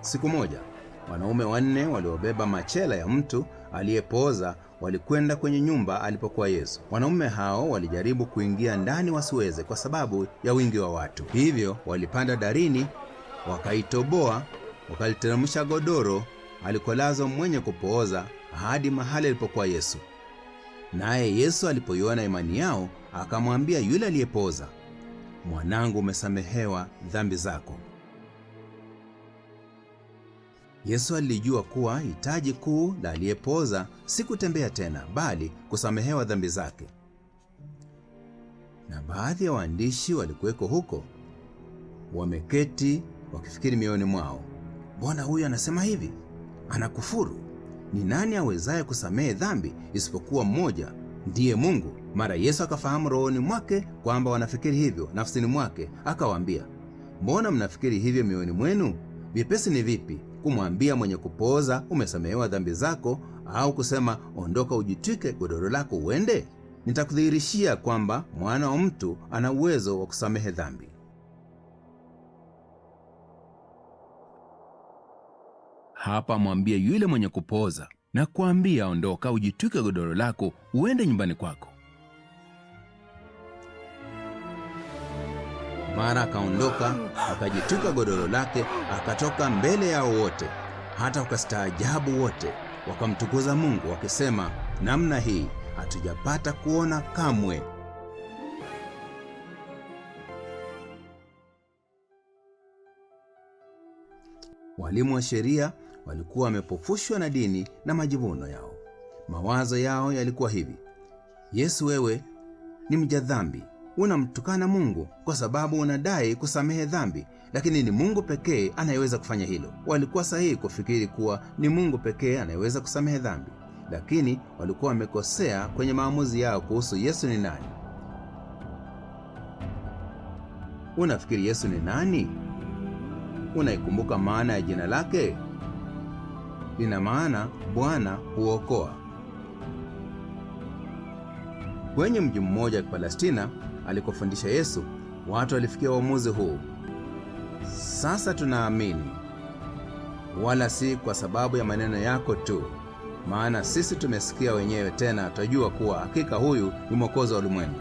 Siku moja, wanaume 4 waliobeba machela ya mtu aliyepooza walikwenda kwenye nyumba alipokuwa Yesu. Wanaume hao walijaribu kuingia ndani wasiweze kwa sababu ya wingi wa watu. Hivyo walipanda darini, wakaitoboa, wakaliteremsha godoro alikolazwa mwenye kupooza hadi mahali alipokuwa Yesu. Naye Yesu alipoiona imani yao, akamwambia yule aliyepooza, "Mwanangu, umesamehewa dhambi zako." Yesu alijua kuwa hitaji kuu la aliyepooza si kutembea tena, bali kusamehewa dhambi zake. Na baadhi ya waandishi walikuweko huko, wameketi wakifikiri mioyoni mwao, "Mbona huyu anasema hivi? Anakufuru. Ni nani awezaye kusamehe dhambi isipokuwa mmoja, ndiye Mungu?" Mara Yesu akafahamu rohoni mwake kwamba wanafikiri hivyo nafsini mwake, akawaambia, "Mbona mnafikiri hivyo mioyoni mwenu? Vyepesi ni vipi kumwambia mwenye kupooza, umesamehewa dhambi zako, au kusema, ondoka ujitwike godoro lako uende? Nitakudhihirishia kwamba Mwana wa Mtu ana uwezo wa kusamehe dhambi." Hapa mwambie yule mwenye kupooza na kuambia, ondoka ujitwike godoro lako uende nyumbani kwako. Mara akaondoka, akajitwika godoro lake, akatoka mbele yao wote. Hata wakastaajabu wote, wakamtukuza Mungu wakisema, "Namna hii hatujapata kuona kamwe." Walimu wa sheria walikuwa wamepofushwa na dini na majivuno yao. Mawazo yao yalikuwa hivi: "Yesu, wewe ni mja dhambi, unamtukana Mungu kwa sababu unadai kusamehe dhambi, lakini ni Mungu pekee anayeweza kufanya hilo." Walikuwa sahihi kufikiri kuwa ni Mungu pekee anayeweza kusamehe dhambi, lakini walikuwa wamekosea kwenye maamuzi yao kuhusu Yesu ni nani. Unafikiri Yesu ni nani? Unaikumbuka maana ya jina lake? Lina maana Bwana huokoa. Kwenye mji mmoja wa Palestina alikofundisha Yesu, watu walifikia uamuzi huu: "Sasa tunaamini, wala si kwa sababu ya maneno yako tu, maana sisi tumesikia wenyewe, tena twajua kuwa hakika huyu ni Mwokozi wa ulimwengu."